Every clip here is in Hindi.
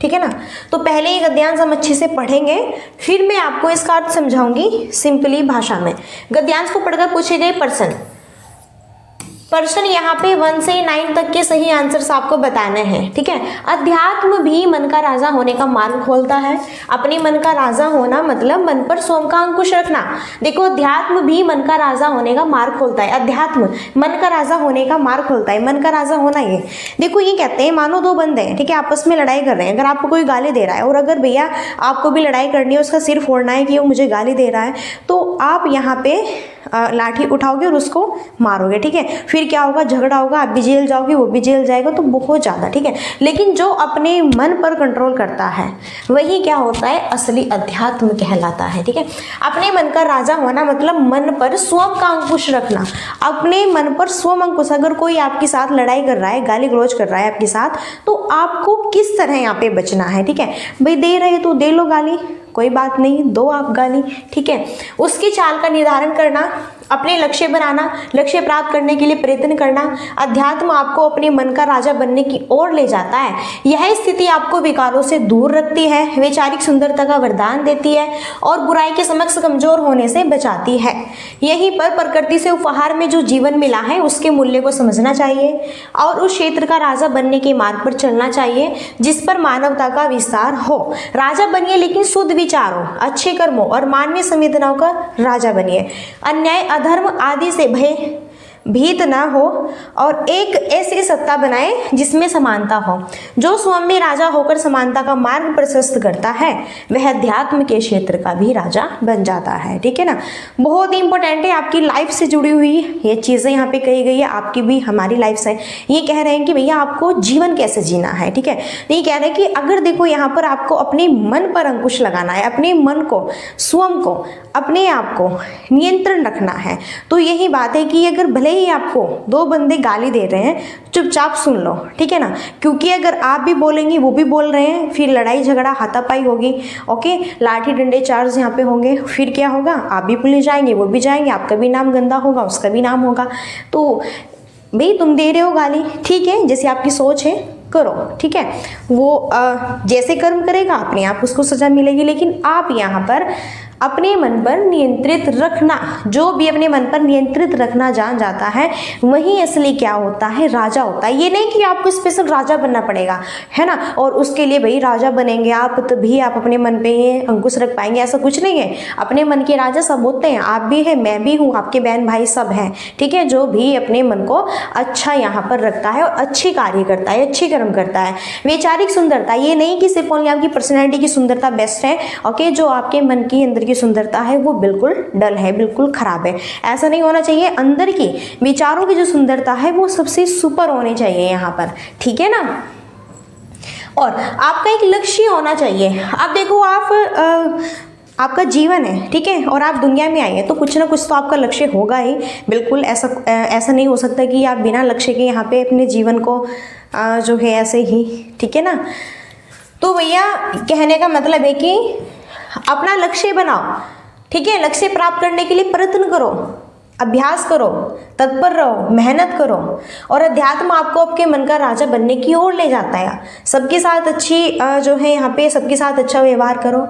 ठीक है ना। तो पहले ये गद्यांश हम अच्छे से पढ़ेंगे, फिर मैं आपको इसका अर्थ समझाऊंगी सिंपली भाषा में। गद्यांश को पढ़कर पूछे गए प्रश्न यहाँ पे 1 से 9 तक के सही आंसर्स आपको बताने हैं, ठीक है। अध्यात्म भी मन का राजा होने का मार्ग खोलता है। अपने मन का राजा होना मतलब मन पर स्वयं का अंकुश रखना। देखो, अध्यात्म भी मन का राजा होने का मार्ग खोलता है। अध्यात्म मन का राजा होने का मार्ग खोलता है। मन का राजा होना ये देखो, ये कहते हैं मानो दो बंदे हैं, ठीक है, आपस में लड़ाई कर रहे हैं। अगर आपको कोई गाली दे रहा है और अगर भैया आपको भी लड़ाई करनी है, उसका सिर फोड़ना है कि वो मुझे गाली दे रहा है, तो आप यहाँ पे लाठी उठाओगे और उसको मारोगे, ठीक है। फिर क्या होगा, झगड़ा होगा, आप भी जेल जाओगे, वो भी जेल जाएगा, तो बहुत ज़्यादा, ठीक है। लेकिन जो अपने मन पर कंट्रोल करता है वही क्या होता है, असली अध्यात्म कहलाता है, ठीक है। अपने मन का राजा होना मतलब मन पर स्वयं का अंकुश रखना। अपने मन पर स्वयं अंकुश, अगर कोई आपके साथ लड़ाई कर रहा है, गाली गलौज कर रहा है आपके साथ, तो आपको किस तरह यहाँ पे बचना है, ठीक है। भाई दे रहे तो दे लो गाली, कोई बात नहीं, दो आप गाली, ठीक है। उसकी चाल का निर्धारण करना, अपने लक्ष्य बनाना, लक्ष्य प्राप्त करने के लिए प्रयत्न करना। अध्यात्म आपको अपने मन का राजा बनने की ओर ले जाता है। यह स्थिति आपको विकारों से दूर रखती है, वैचारिक सुंदरता का वरदान देती है और बुराई के समक्ष कमजोर होने से बचाती है। यहीं पर प्रकृति से उपहार में जो जीवन मिला है उसके मूल्य को समझना चाहिए और उस क्षेत्र का राजा बनने के मार्ग पर चलना चाहिए जिस पर मानवता का विस्तार हो। राजा बनिए लेकिन शुद्ध विचारों, अच्छे कर्मों और मानवीय संवेदनाओं का राजा बनिए। अन्याय, अधर्म आदि से भीत ना हो और एक ऐसी सत्ता बनाए जिसमें समानता हो। जो स्वयं में राजा होकर समानता का मार्ग प्रशस्त करता है वह अध्यात्म के क्षेत्र का भी राजा बन जाता है, ठीक है ना। बहुत ही इंपॉर्टेंट है, आपकी लाइफ से जुड़ी हुई ये चीज़ें यहाँ पे कही गई है, आपकी भी हमारी लाइफ से। ये कह रहे हैं कि भैया आपको जीवन कैसे जीना है, ठीक है। ये कह रहे हैं कि अगर देखो यहाँ पर आपको अपने मन पर अंकुश लगाना है, अपने मन को, स्वयं को, अपने आप को नियंत्रण रखना है, तो यही बात है कि अगर भले ही आपको दो बंदे गाली दे रहे हैं, चुपचाप सुन लो, ठीक है ना। क्योंकि अगर आप भी बोलेंगे वो भी बोल रहे हैं, फिर लड़ाई झगड़ा हाथापाई होगी, ओके, लाठी डंडे चार्ज यहाँ पे होंगे। फिर क्या होगा, आप भी पुलिस जाएंगे, वो भी जाएंगे, आपका भी नाम गंदा होगा, उसका भी नाम होगा। तो भाई तुम दे रहे हो गाली, ठीक है, जैसे आपकी सोच है करो, ठीक है। वो जैसे कर्म करेगा अपने आप उसको सजा मिलेगी, लेकिन आप यहाँ पर अपने मन पर नियंत्रित रखना, जो भी अपने मन पर नियंत्रित रखना जान जाता है वही असली क्या होता है, राजा होता है। ये नहीं कि आपको स्पेशल राजा बनना पड़ेगा, है ना, और उसके लिए भाई राजा बनेंगे आप तभी आप अपने मन पे अंकुश रख पाएंगे, ऐसा कुछ नहीं है। अपने मन के राजा सब होते हैं, आप भी है, मैं भी हूँ, आपके बहन भाई सब हैं, ठीक है। जो भी अपने मन को अच्छा यहाँ पर रखता है और अच्छी कार्य करता है, अच्छी कर्म करता है। वैचारिक सुंदरता, ये नहीं कि सिर्फ ओनली आपकी पर्सनैलिटी की सुंदरता बेस्ट है, ओके, जो आपके मन की अंदर सुंदरता है वो बिल्कुल डल है, बिल्कुल खराब है, ऐसा नहीं होना चाहिए। अंदर की विचारों की जो सुंदरता है वो सबसे सुपर होनी चाहिए यहाँ पर, ठीक है ना। और आपका एक लक्ष्य होना चाहिए। अब देखो आपका जीवन है, ठीक है, और आप दुनिया में आए हैं तो कुछ ना कुछ तो आपका लक्ष्य होगा ही। बिल्कुल ऐसा नहीं हो सकता कि आप बिना लक्ष्य के यहाँ पे अपने जीवन को जो है ऐसे ही, ठीक है ना। तो भैया कहने का मतलब है कि अपना लक्ष्य बनाओ, ठीक है, लक्ष्य प्राप्त करने के लिए प्रयत्न करो, अभ्यास करो, तत्पर रहो, मेहनत करो। और अध्यात्म आपको आपके मन का राजा बनने की ओर ले जाता है। सबके साथ अच्छी जो है यहाँ पे सबके साथ अच्छा व्यवहार करो,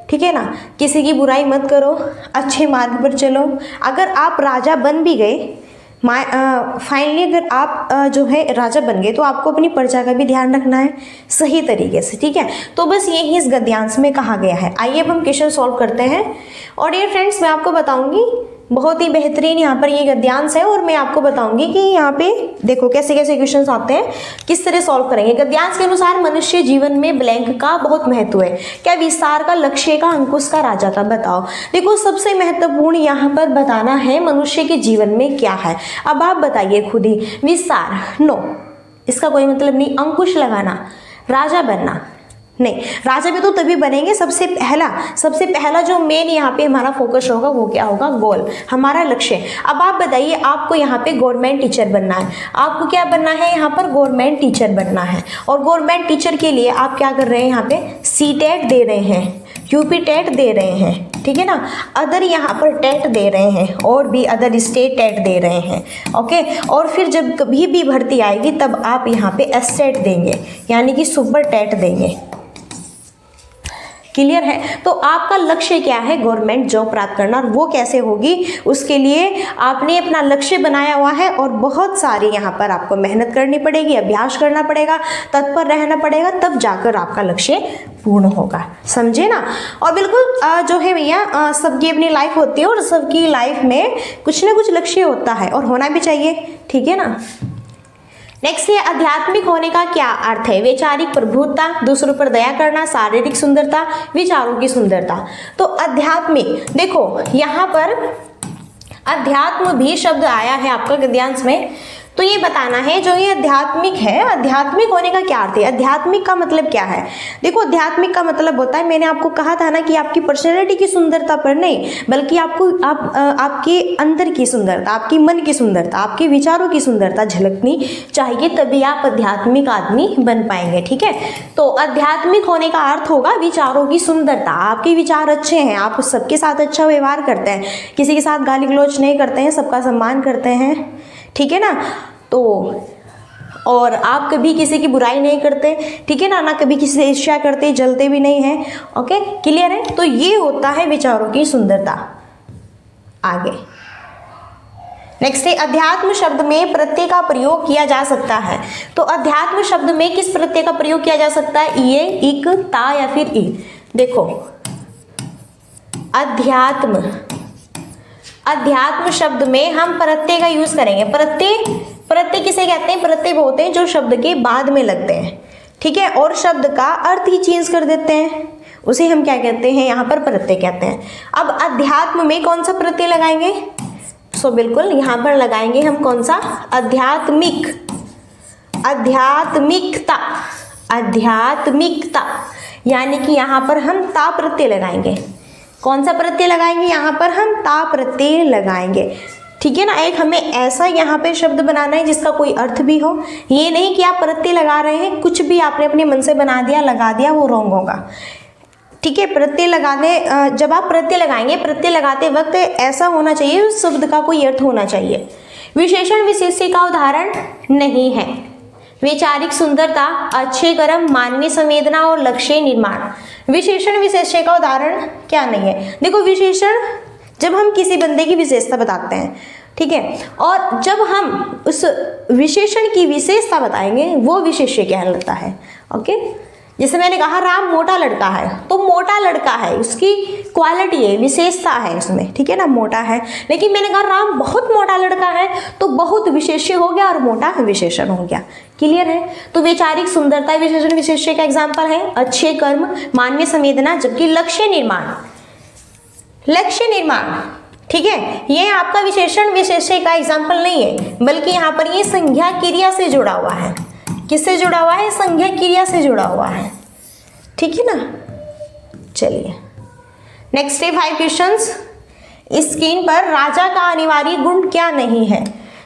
ठीक है ना, किसी की बुराई मत करो, अच्छे मार्ग पर चलो। अगर आप राजा बन भी गए, फाइनली अगर आप जो है राजा बन गए, तो आपको अपनी प्रजा का भी ध्यान रखना है सही तरीके से, ठीक है। तो बस यही इस गद्यांश में कहा गया है। आइए अब हम क्वेश्चन सॉल्व करते हैं। और डियर फ्रेंड्स, मैं आपको बताऊंगी बहुत ही बेहतरीन यहाँ पर ये गद्यांश है, और मैं आपको बताऊंगी कि यहाँ पे देखो कैसे कैसे क्वेश्चंस आते हैं, किस तरह सॉल्व करेंगे। गद्यांश के अनुसार मनुष्य जीवन में ब्लैंक का बहुत महत्व है। क्या विस्तार का, लक्ष्य का, अंकुश का, राजा का, बताओ। देखो सबसे महत्वपूर्ण यहाँ पर बताना है मनुष्य के जीवन में क्या है। अब आप बताइए खुद ही। विस्तार, नो, इसका कोई मतलब नहीं। अंकुश लगाना, राजा बनना, नहीं, राजा भी तो तभी बनेंगे। सबसे पहला जो मेन यहाँ पे हमारा फोकस होगा वो क्या होगा, गोल, हमारा लक्ष्य। अब आप बताइए, आपको यहाँ पे गवर्नमेंट टीचर बनना है। आपको क्या बनना है, यहाँ पर गवर्नमेंट टीचर बनना है। और गवर्नमेंट टीचर के लिए आप क्या कर रहे हैं, यहाँ पे सीटेट दे रहे हैं, यूपी टेट दे रहे हैं, ठीक है ना, अदर यहाँ पर टेट दे रहे हैं, और भी अदर स्टेट टेट दे रहे हैं, ओके। और फिर जब कभी भी भर्ती आएगी तब आप यहाँ पे एस टेट देंगे, यानी कि सुपर टेट देंगे, क्लियर है। तो आपका लक्ष्य क्या है? गवर्नमेंट जॉब प्राप्त करना। और वो कैसे होगी? उसके लिए आपने अपना लक्ष्य बनाया हुआ है और बहुत सारी यहाँ पर आपको मेहनत करनी पड़ेगी, अभ्यास करना पड़ेगा, तत्पर रहना पड़ेगा, तब जाकर आपका लक्ष्य पूर्ण होगा। समझे ना? और बिल्कुल जो है भैया सबकी अपनी लाइफ होती है और सबकी लाइफ में कुछ ना कुछ लक्ष्य होता है और होना भी चाहिए, ठीक है ना। नेक्स्ट है आध्यात्मिक होने का क्या अर्थ है? वैचारिक प्रभुता, दूसरों पर दया करना, शारीरिक सुंदरता, विचारों की सुंदरता। तो आध्यात्मिक, देखो यहाँ पर अध्यात्म भी शब्द आया है आपका गद्यांश में, तो ये बताना है जो ये आध्यात्मिक है, आध्यात्मिक होने का क्या अर्थ है? आध्यात्मिक का मतलब क्या है? देखो आध्यात्मिक का मतलब होता है, मैंने आपको कहा था ना कि आपकी पर्सनैलिटी की सुंदरता पर नहीं, बल्कि आपके अंदर की सुंदरता, आपकी मन की सुंदरता, आपके विचारों की सुंदरता झलकनी चाहिए, तभी आप आध्यात्मिक आदमी बन पाएंगे, ठीक है। तो आध्यात्मिक होने का अर्थ होगा विचारों की सुंदरता। आपके विचार अच्छे हैं, आप सबके साथ अच्छा व्यवहार करते हैं, किसी के साथ गाली गलौज नहीं करते हैं, सबका सम्मान करते हैं, ठीक है ना। तो और आप कभी किसी की बुराई नहीं करते, ठीक है ना, ना कभी किसी से ईर्ष्या करते, जलते भी नहीं हैं। ओके, क्लियर है। तो ये होता है विचारों की सुंदरता। आगे नेक्स्ट है अध्यात्म शब्द में प्रत्यय का प्रयोग किया जा सकता है। तो अध्यात्म शब्द में किस प्रत्यय का प्रयोग किया जा सकता है? ये, इक, ता या फिर ई। देखो अध्यात्म शब्द में हम प्रत्यय का यूज करेंगे। प्रत्यय किसे कहते हैं? प्रत्यय वो होते हैं जो शब्द के बाद में लगते हैं, ठीक है, और शब्द का अर्थ ही चेंज कर देते हैं, उसे हम क्या कहते हैं? यहाँ पर प्रत्यय कहते हैं। अब अध्यात्म में कौन सा प्रत्यय लगाएंगे? सो बिल्कुल यहाँ पर लगाएंगे हम कौन सा? आध्यात्मिकता, यानी कि यहाँ पर हम ता प्रत्यय लगाएंगे। कौन सा प्रत्यय लगाएंगे? यहाँ पर हम ता प्रत्यय लगाएंगे, ठीक है ना। एक हमें ऐसा यहाँ पे शब्द बनाना है जिसका कोई अर्थ भी हो, ये नहीं कि आप प्रत्यय लगा रहे हैं, कुछ भी आपने अपने मन से बना दिया, लगा दिया, वो रॉन्ग होगा, ठीक है। प्रत्यय लगाने, जब आप प्रत्यय लगाएंगे, प्रत्यय लगाते वक्त ऐसा होना चाहिए, उस शब्द का कोई अर्थ होना चाहिए। विशेषण विशेष्य का उदाहरण नहीं है। वैचारिक सुंदरता, अच्छे कर्म, मानवीय संवेदना और लक्ष्य निर्माण। विशेषण विशेष्य का उदाहरण क्या नहीं है? देखो विशेषण जब हम किसी बंदे की विशेषता बताते हैं, ठीक है, और जब हम उस विशेषण की विशेषता बताएंगे वो विशेष्य कहलाता है। ओके, जैसे मैंने कहा राम मोटा लड़का है, तो मोटा लड़का है, उसकी क्वालिटी है, विशेषता है उसमें, ठीक है ना, मोटा है। लेकिन मैंने कहा राम बहुत मोटा लड़का है, तो बहुत विशेष्य हो गया और मोटा विशेषण हो गया। क्लियर है? तो वैचारिक सुंदरता विशेषण विशेष्य का एग्जाम्पल है, अच्छे कर्म, मानवीय संवेदना, जबकि लक्ष्य निर्माण, ठीक है, ये आपका विशेषण विशेष्य का एग्जाम्पल नहीं है, बल्कि यहाँ पर ये संज्ञा क्रिया से जुड़ा हुआ है। किससे जुड़ा हुआ है? संज्ञा क्रिया से जुड़ा हुआ है, ठीक है ना। चलिए नेक्स्ट है 5 क्वेश्चंस। स्क्रीन पर राजा का अनिवार्य गुण क्या नहीं है?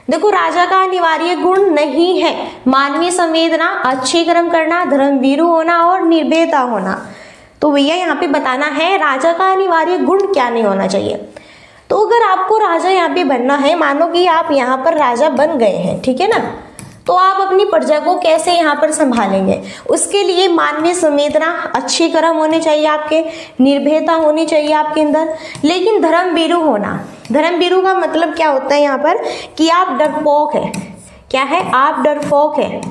देखो राजा का अनिवार्य गुण नहीं है मानवीय संवेदना, अच्छे कर्म करना, धर्मवीरू होना और निर्भयता होना। तो भैया यहाँ पे बताना है राजा का अनिवार्य गुण क्या नहीं होना चाहिए। तो अगर आपको राजा यहाँ पे बनना है, मानो कि आप यहाँ पर राजा बन गए हैं, ठीक है ना, तो आप अपनी प्रजा को कैसे यहाँ पर संभालेंगे? उसके लिए मानवीय संवेदना, अच्छे कर्म होने चाहिए आपके, निर्भयता होनी चाहिए आपके अंदर, लेकिन धर्मवीरू होना। धर्मवीरू का मतलब क्या होता है यहाँ पर? कि आप डरपोक है। क्या है? आप डरपोक है,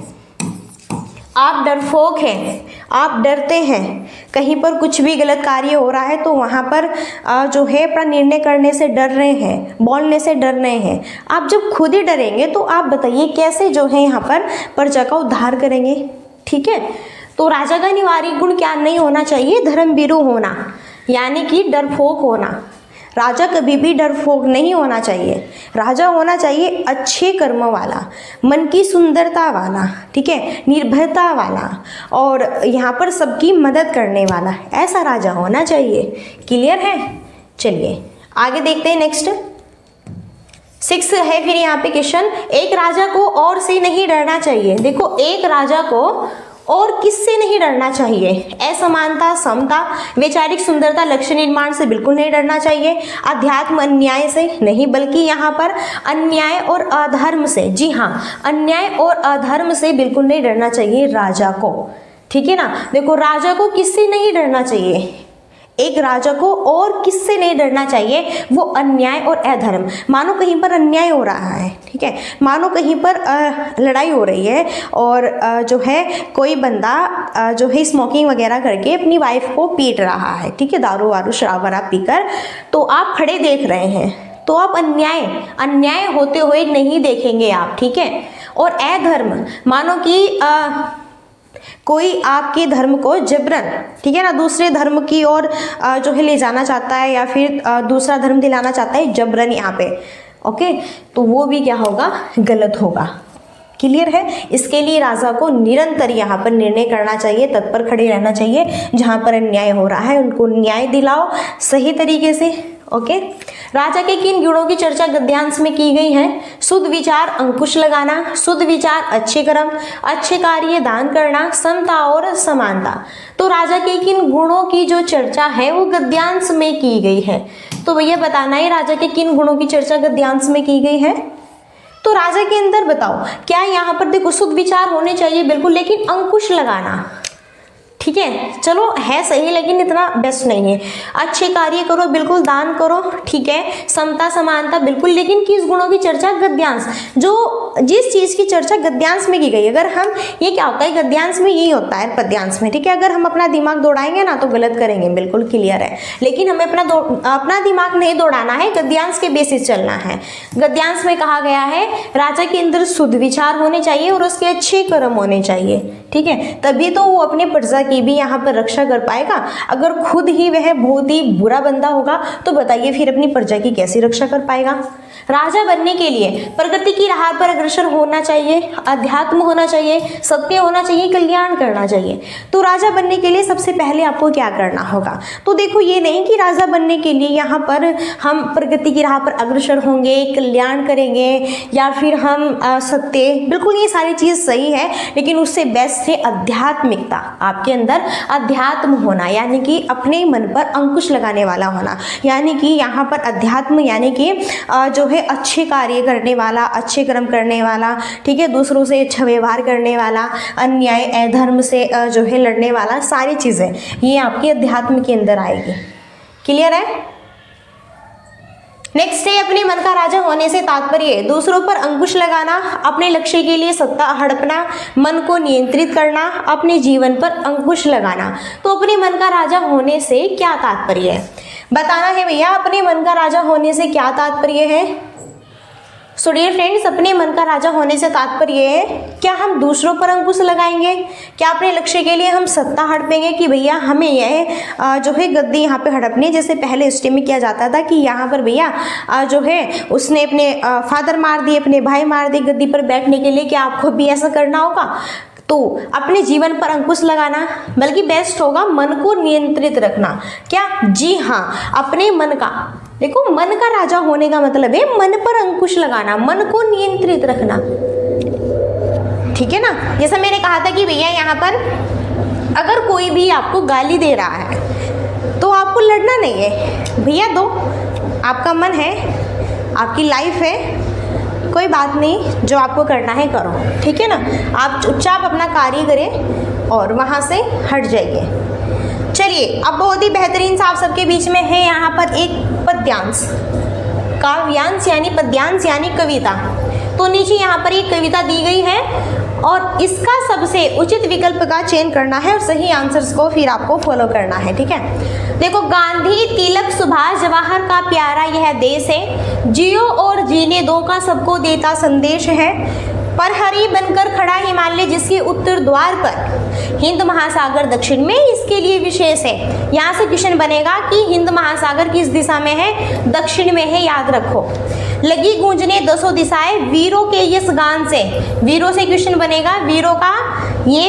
आप डरपोक हैं, आप डरते हैं। कहीं पर कुछ भी गलत कार्य हो रहा है तो वहाँ पर जो है अपना निर्णय करने से डर रहे हैं, बोलने से डर रहे हैं। आप जब खुद ही डरेंगे तो आप बताइए कैसे जो है यहाँ पर प्रजा का उद्धार करेंगे? ठीक है, तो राजा का अनिवार्य गुण क्या नहीं होना चाहिए? धर्मवीरू होना, यानी कि डरपोक होना। राजा कभी भी डरपोक नहीं होना चाहिए। राजा होना चाहिए अच्छे कर्म वाला, मन की सुंदरता वाला, ठीक है, निर्भयता वाला, और यहाँ पर सबकी मदद करने वाला, ऐसा राजा होना चाहिए। क्लियर है? चलिए आगे देखते हैं। नेक्स्ट 6 है फिर यहाँ पे क्वेश्चन, एक राजा को और से नहीं डरना चाहिए। देखो एक राजा को और किससे नहीं डरना चाहिए? असमानता, समता, वैचारिक सुंदरता, लक्ष्य निर्माण से बिल्कुल नहीं डरना चाहिए। अध्यात्म अन्याय से नहीं, बल्कि यहाँ पर अन्याय और अधर्म से। जी हाँ, अन्याय और अधर्म से बिल्कुल नहीं डरना चाहिए राजा को, ठीक है ना। देखो राजा को किससे नहीं डरना चाहिए? एक राजा को और किससे नहीं डरना चाहिए, वो अन्याय और अधर्म। मानो कहीं पर अन्याय हो रहा है, ठीक है, मानो कहीं पर लड़ाई हो रही है और जो है कोई बंदा जो है स्मोकिंग वगैरह करके अपनी वाइफ को पीट रहा है, ठीक है, दारू वारू शराब वराब पीकर, तो आप खड़े देख रहे हैं, तो आप अन्याय होते हुए नहीं देखेंगे आप, ठीक है। और अधर्म, मानो कि कोई आपके धर्म को जबरन, ठीक है ना, दूसरे धर्म की ओर जो है ले जाना चाहता है या फिर दूसरा धर्म दिलाना चाहता है जबरन यहाँ पे, ओके, तो वो भी क्या होगा, गलत होगा। क्लियर है। इसके लिए राजा को निरंतर यहाँ पर निर्णय करना चाहिए, तत्पर खड़े रहना चाहिए, जहाँ पर अन्याय हो रहा है उनको न्याय दिलाओ सही तरीके से, ओके। राजा के किन गुणों की चर्चा गद्यांश में की गई है? शुद्ध विचार, अंकुश लगाना, शुद्ध विचार, अच्छे कर्म, अच्छे कार्य, दान करना, समता और समानता। तो राजा के किन गुणों की जो चर्चा है वो गद्यांश में की गई है। तो भैया बताना है राजा के किन गुणों की चर्चा गद्यांश में की गई है। तो राजा के अंदर बताओ क्या यहाँ पर देखो शुद्ध विचार होने चाहिए बिल्कुल, लेकिन अंकुश लगाना, ठीक है, चलो है सही लेकिन इतना बेस्ट नहीं है। अच्छे कार्य करो बिल्कुल, दान करो, ठीक है, समता समानता बिल्कुल, लेकिन किस गुणों की चर्चा? गद्यांश, जो जिस चीज की चर्चा गद्यांश में की गई। अगर हम, ये क्या होता है गद्यांश में, यही होता है पद्यांश में, ठीक है, अगर हम अपना दिमाग दौड़ाएंगे ना तो गलत करेंगे, बिल्कुल क्लियर है, लेकिन हमें अपना दिमाग नहीं दौड़ाना है, गद्यांश के बेसिस चलना है। गद्यांश में कहा गया है राजा के अंदर शुद्ध विचार होने चाहिए और उसके अच्छे कर्म होने चाहिए, ठीक है, तभी तो वो अपने प्रजा की भी यहाँ पर रक्षा कर पाएगा। अगर खुद ही वह बहुत ही बुरा बंदा होगा तो बताइए फिर अपनी प्रजा की कैसी रक्षा कर पाएगा। राजा बनने के लिए प्रकृति की राह पर अग्रसर होना चाहिए, अध्यात्म होना चाहिए, सत्य होना चाहिए, कल्याण करना चाहिए। तो राजा बनने के लिए सबसे पहले आपको क्या करना होगा? तो देखो ये नहीं कि राजा बनने के लिए यहाँ पर हम प्रकृति की राह पर अग्रसर होंगे, कल्याण करेंगे या फिर हम सत्य, बिल्कुल ये सारी चीज़ सही है, लेकिन उससे बेस्ट है आध्यात्मिकता, आपके अंदर अध्यात्म होना, यानी कि अपने मन पर अंकुश लगाने वाला होना, यानी कि यहाँ पर अध्यात्म यानी कि जो है अच्छे कार्य करने वाला, अच्छे कर्म करने वाला, ठीक है, दूसरों से अच्छा व्यवहार करने वाला, अन्याय अधर्म से जो है लड़ने वाला, सारी चीज़ें ये आपके अध्यात्म के अंदर आएगी। क्लियर है। नेक्स्ट है अपने मन का राजा होने से तात्पर्य दूसरों पर अंकुश लगाना, अपने लक्ष्य के लिए सत्ता हड़पना, मन को नियंत्रित करना, अपने जीवन पर अंकुश लगाना। तो अपने मन का राजा होने से क्या तात्पर्य है बताना है भैया। अपने मन का राजा होने से क्या तात्पर्य है? सो डियर फ्रेंड्स, अपने मन का राजा होने से तात्पर्य है क्या हम दूसरों पर अंकुश लगाएंगे, क्या अपने लक्ष्य के लिए हम सत्ता हड़पेंगे कि भैया हमें यह जो है गद्दी यहाँ पे हड़पनी, जैसे पहले स्टेम में किया जाता था कि यहाँ पर भैया जो है उसने अपने फादर मार दिए, अपने भाई मार दिए गद्दी पर बैठने के लिए, क्या आपको भी ऐसा करना होगा? तो अपने जीवन पर अंकुश लगाना, बल्कि बेस्ट होगा मन को नियंत्रित रखना। क्या? जी हाँ, अपने मन का, देखो मन का राजा होने का मतलब है मन पर अंकुश लगाना, मन को नियंत्रित रखना, ठीक है ना। जैसा मैंने कहा था कि भैया यहाँ पर अगर कोई भी आपको गाली दे रहा है तो आपको लड़ना नहीं है, भैया दो, आपका मन है, आपकी लाइफ है, कोई बात नहीं, जो आपको करना है करो, ठीक है ना। आप चुपचाप अपना कार्य करें और वहाँ से हट जाइए। चलिए अब बहुत ही बेहतरीन सा आप सबके बीच में है यहाँ पर एक पद्यांश, काव्यांश यानी पद्यांश यानी कविता। तो नीचे यहाँ पर एक कविता दी गई है और इसका सबसे उचित विकल्प का चयन करना है और सही आंसर्स को फिर आपको फॉलो करना है, ठीक है। देखो, गांधी, तिलक, सुभाष, जवाहर का प्यारा यह देश है, जियो और जीने दो का सबको देता संदेश है, पर हरी बनकर खड़ा हिमालय जिसके उत्तर द्वार पर, हिंद महासागर दक्षिण में इसके लिए विशेष है। यहाँ से क्वेश्चन बनेगा कि हिंद महासागर किस दिशा में है? दक्षिण में है, याद रखो। लगी गूंजने दसों दिशाएं वीरों के इस गान से, वीरों से क्वेश्चन बनेगा, वीरों का ये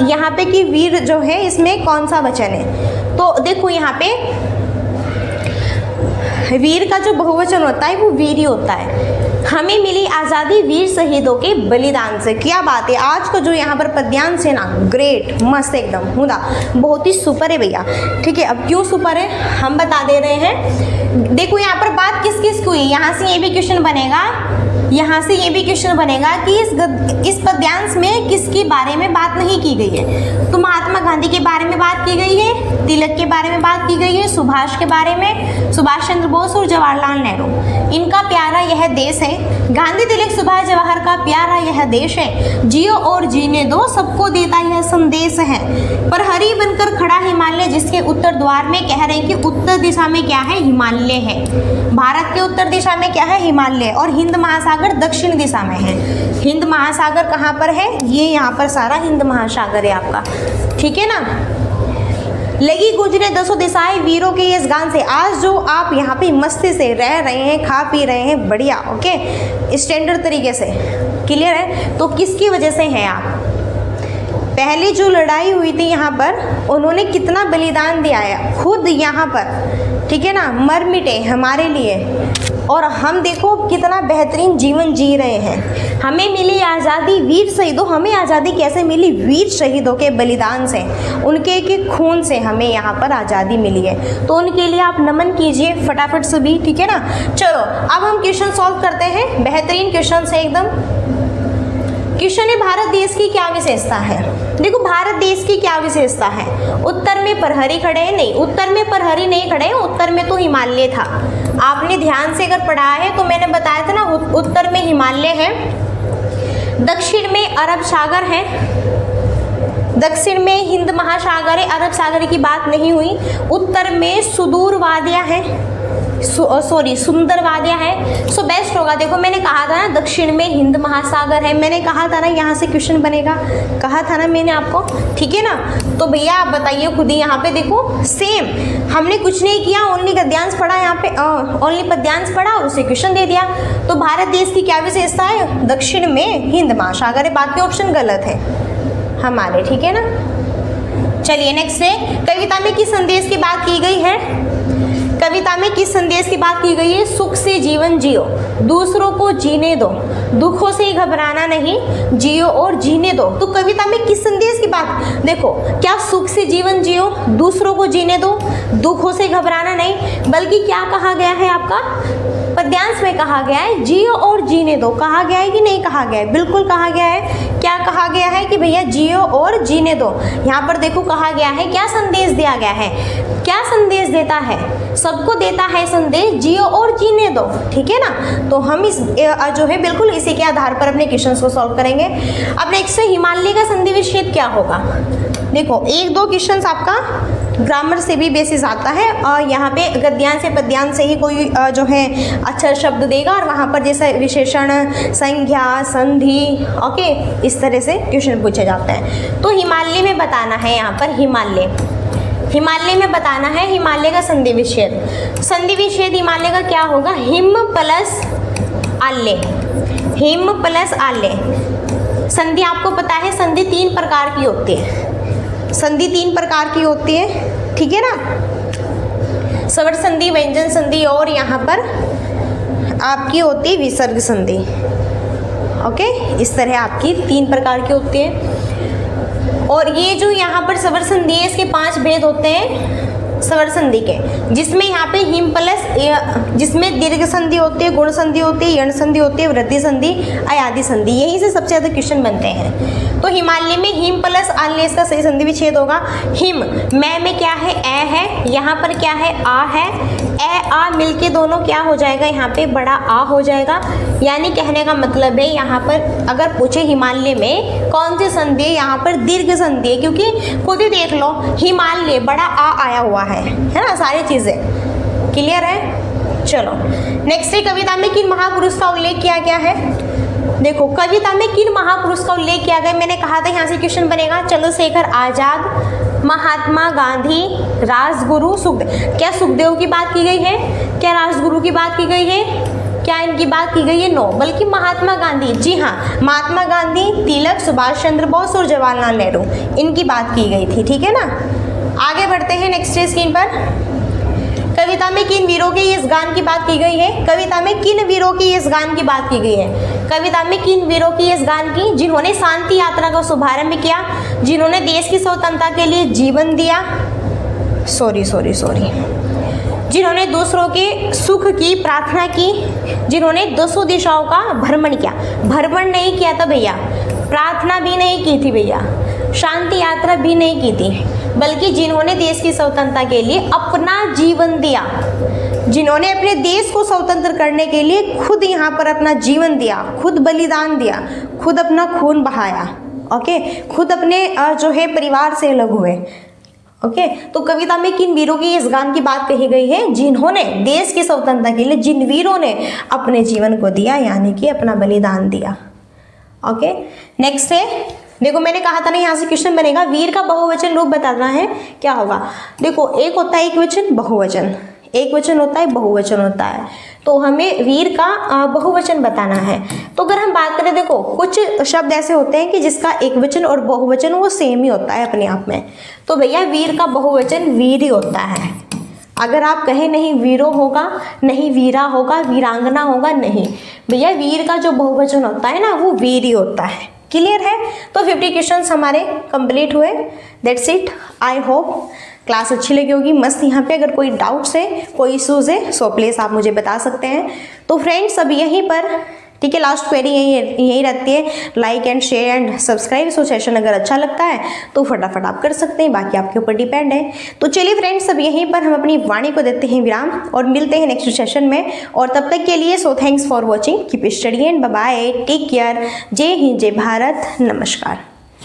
यहाँ पे कि वीर जो है इसमें कौन सा वचन है? तो देखो यहाँ पे वीर का जो बहुवचन होता है वो वीर ही होता है। हमें मिली आज़ादी वीर शहीदों के बलिदान से। क्या बात है, आज का जो यहाँ पर पद्यांश है ना, ग्रेट, मस्त एकदम हुदा, बहुत ही सुपर है भैया, ठीक है। अब क्यों सुपर है हम बता दे रहे हैं। देखो यहाँ पर बात किस किस की हुई, यहाँ से ये भी क्वेश्चन बनेगा यहाँ से ये भी क्वेश्चन बनेगा कि इस पद्यांश में किसके बारे में बात नहीं की गई है। तो महात्मा गांधी के बारे में बात की गई है, तिलक के बारे में बात की गई है, सुभाष के बारे में, सुभाष चंद्र बोस और जवाहरलाल नेहरू, इनका प्यारा यह देश है। गांधी, तिलक, सुभाष, जवाहर का प्यारा यह देश है, जियो और जीने दो, सबको देता यह संदेश है। पर हरी बनकर खड़ा हिमालय, जिसके उत्तर द्वार में कह रहे हैं कि उत्तर दिशा में क्या है, हिमालय है। भारत के उत्तर दिशा में क्या है, हिमालय, और हिंद महासागर दक्षिण दिशा में है। हिंद महासागर कहाँ पर है, ये यहाँ पर सारा हिंद महासागर है आपका, ठीक है ना। लगी गुजरे दसों दिशाएं वीरों के इस गान से। आज जो आप यहाँ पे मस्ती से रह रहे हैं, खा पी रहे हैं, बढ़िया, ओके, स्टैंडर्ड तरीके से, क्लियर है, तो किसकी वजह से हैं आप। पहले जो लड़ाई हुई थी यहाँ पर, उन्होंने कितना बलिदान दिया है खुद यहाँ पर, ठीक है ना, मर मिटे हमारे लिए, और हम देखो कितना बेहतरीन जीवन जी रहे हैं। हमें मिली आज़ादी वीर शहीदों, हमें आज़ादी कैसे मिली, वीर शहीदों के बलिदान से, उनके के खून से हमें यहाँ पर आज़ादी मिली है। तो उनके लिए आप नमन कीजिए फटाफट सभी, ठीक है ना। चलो अब हम क्वेश्चन सॉल्व करते हैं, बेहतरीन क्वेश्चन है एकदम। क्वेश्चन है, भारत देश की क्या विशेषता है। देखो भारत देश की क्या विशेषता है, उत्तर में प्रहरी खड़े हैं, नहीं, उत्तर में प्रहरी नहीं खड़े हैं, उत्तर में तो हिमालय था। आपने ध्यान से अगर पढ़ा है तो मैंने बताया था ना, उत्तर में हिमालय है, दक्षिण में अरब सागर है, दक्षिण में हिंद महासागर है, अरब सागर की बात नहीं हुई। उत्तर में सुदूर वादियाँ हैं, सुंदर वादियाँ है, सो बेस्ट होगा। देखो मैंने कहा था ना दक्षिण में हिंद महासागर है, मैंने कहा था ना यहाँ से क्वेश्चन बनेगा, कहा था ना मैंने आपको, ठीक है ना। तो भैया आप बताइए खुद ही, यहाँ पे देखो सेम, हमने कुछ नहीं किया, ओनली गद्यांश पढ़ा, यहाँ पे ओनली पद्यांश पढ़ा और उसे क्वेश्चन दे दिया। तो भारत देश की क्या विशेषता है, दक्षिण में हिंद महासागर है, बाकी ऑप्शन गलत है हमारे, ठीक है ना। चलिए नेक्स्ट है, कविता में किस संदेश की बात की गई है। कविता में किस संदेश की बात की गई है, सुख से जीवन जियो, दूसरों को जीने दो, दुखों से घबराना नहीं, जियो और जीने दो। तो कविता में किस संदेश की बात, देखो क्या सुख से जीवन जियो, दूसरों को जीने दो, दुखों से घबराना नहीं, बल्कि क्या कहा गया है आपका पद्यांश में, कहा गया है जियो और जीने दो। कहा गया है कि नहीं कहा गया है, बिल्कुल कहा गया है। क्या कहा गया है कि भैया जियो और जीने दो। यहाँ पर देखो कहा गया है, क्या संदेश दिया गया है, क्या संदेश देता है, सबको देता है संदेश, जियो और जीने दो, ठीक है ना। तो हम इस जो है बिल्कुल इसी के आधार पर अपने क्वेश्चंस को सॉल्व करेंगे। अब नेक्स्ट है, हिमालय का संधि विच्छेद क्या होगा। देखो एक दो क्वेश्चंस आपका ग्रामर से भी बेसिस आता है, और यहाँ पे गद्यांश से पद्यांश से ही कोई जो है अच्छा शब्द देगा, और वहाँ पर जैसे विशेषण, संज्ञा, संधि, ओके, इस तरह से क्वेश्चन पूछे जाते हैं। तो हिमालय में बताना है, यहाँ पर हिमालय में बताना है, हिमालय का संधि विच्छेद। संधि विच्छेद हिमालय का क्या होगा, हिम प्लस आल्य, हिम प्लस आल्य। संधि आपको पता है, संधि 3 प्रकार की होती है, संधि 3 प्रकार की होती है, ठीक है ना। स्वर संधि, व्यंजन संधि, और यहाँ पर आपकी होती है विसर्ग संधि, ओके, इस तरह आपकी 3 प्रकार की होती है। और ये जो यहाँ पर स्वर संधि है, इसके 5 भेद होते हैं स्वर संधि के, जिसमें यहाँ पे हिम प्लस, जिसमें दीर्घ संधि होती है, गुण संधि होती है, यण संधि होती है, वृद्धि संधि, अयादि संधि, यहीं से सबसे ज़्यादा क्वेश्चन बनते हैं। तो हिमालय में हिम प्लस आल्य, इसका सही संधि विच्छेद होगा। हिम में क्या है, ए है, यहाँ पर क्या है, आ है, ए आ मिलके दोनों क्या हो जाएगा, यहाँ पे बड़ा आ हो जाएगा। यानी कहने का मतलब है, यहाँ पर अगर पूछे हिमालय में कौन सी संधि है, यहाँ पर दीर्घ संधि है, क्योंकि खुद ही देख लो हिमालय बड़ा आ आया हुआ है ना, सारी चीजें क्लियर है। चलो नेक्स्ट है, कविता में किन महापुरुष का उल्लेख किया गया है। देखो कविता में किन महापुरुष का उल्लेख किया गया, मैंने कहा था यहाँ से क्वेश्चन बनेगा, चंद्रशेखर आजाद, महात्मा गांधी, राजगुरु, सुखदेव। क्या सुखदेव की बात की गई है, क्या राजगुरु की बात की गई है, क्या इनकी बात की गई है, नो, बल्कि महात्मा गांधी, जी हाँ, महात्मा गांधी, तिलक, सुभाष चंद्र बोस और जवाहरलाल नेहरू, इनकी बात की गई थी, ठीक है ना। आगे बढ़ते हैं नेक्स्ट स्क्रीन पर। कविता में किन वीरों के इस गान की बात की गई है, कविता में किन वीरों की इस गान की बात की गई है, कविता में किन वीरों की इस गान की, जिन्होंने शांति यात्रा का शुभारंभ किया, जिन्होंने देश की स्वतंत्रता के लिए जीवन दिया, जिन्होंने दूसरों के सुख की प्रार्थना की, जिन्होंने 200 दिशाओं का भ्रमण किया। भ्रमण नहीं किया था भैया, प्रार्थना भी नहीं की थी भैया, शांति यात्रा भी नहीं की थी, बल्कि जिन्होंने देश की स्वतंत्रता के लिए अपना जीवन दिया, जिन्होंने अपने देश को स्वतंत्र करने के लिए खुद यहाँ पर अपना जीवन दिया, खुद बलिदान दिया, खुद अपना खून बहाया, ओके, खुद अपने जो है परिवार से अलग हुए, ओके। तो कविता में किन वीरों की इस गान की बात कही गई है? जिन्होंने देश की स्वतंत्रता के लिए, जिन वीरों ने अपने जीवन को दिया, यानी कि अपना बलिदान दिया, ओके। नेक्स्ट है, देखो मैंने कहा था ना यहाँ से क्वेश्चन बनेगा, वीर का बहुवचन रूप बताना है, क्या होगा? देखो एक होता है एक वचन, बहुवचन, एक वचन होता है, बहुवचन होता है, तो हमें वीर का बहुवचन बताना है। तो अगर हम बात करें, देखो कुछ शब्द ऐसे होते हैं कि जिसका एक वचन और बहुवचन वो सेम ही होता है अपने आप में, तो भैया वीर का बहुवचन वीर ही होता है। अगर आप कहें नहीं वीरो होगा, नहीं वीरा होगा, वीरांगना होगा, नहीं भैया, वीर का जो बहुवचन होता है ना वो वीर ही होता है। क्लियर है? तो 50 क्वेश्चंस हमारे कंप्लीट हुए। That's it. I hope class अच्छी लगी होगी, मस्त। यहाँ पे अगर कोई डाउट्स है, कोई इशूज़ है, सो प्लीज़ आप मुझे बता सकते हैं। तो फ्रेंड्स अब यहीं पर, ठीक है, लास्ट क्वेरी यही रहती है, like and share and subscribe. So session अगर अच्छा लगता है तो फटाफट आप कर सकते हैं, बाकी आपके ऊपर डिपेंड है। तो चलिए फ्रेंड्स, अब यहीं पर हम अपनी वाणी को देते हैं विराम और मिलते हैं नेक्स्ट सेशन में। और तब तक के लिए so thanks for watching, keep study and bye bye, take care. जय हिंद, जय भारत, नमस्कार।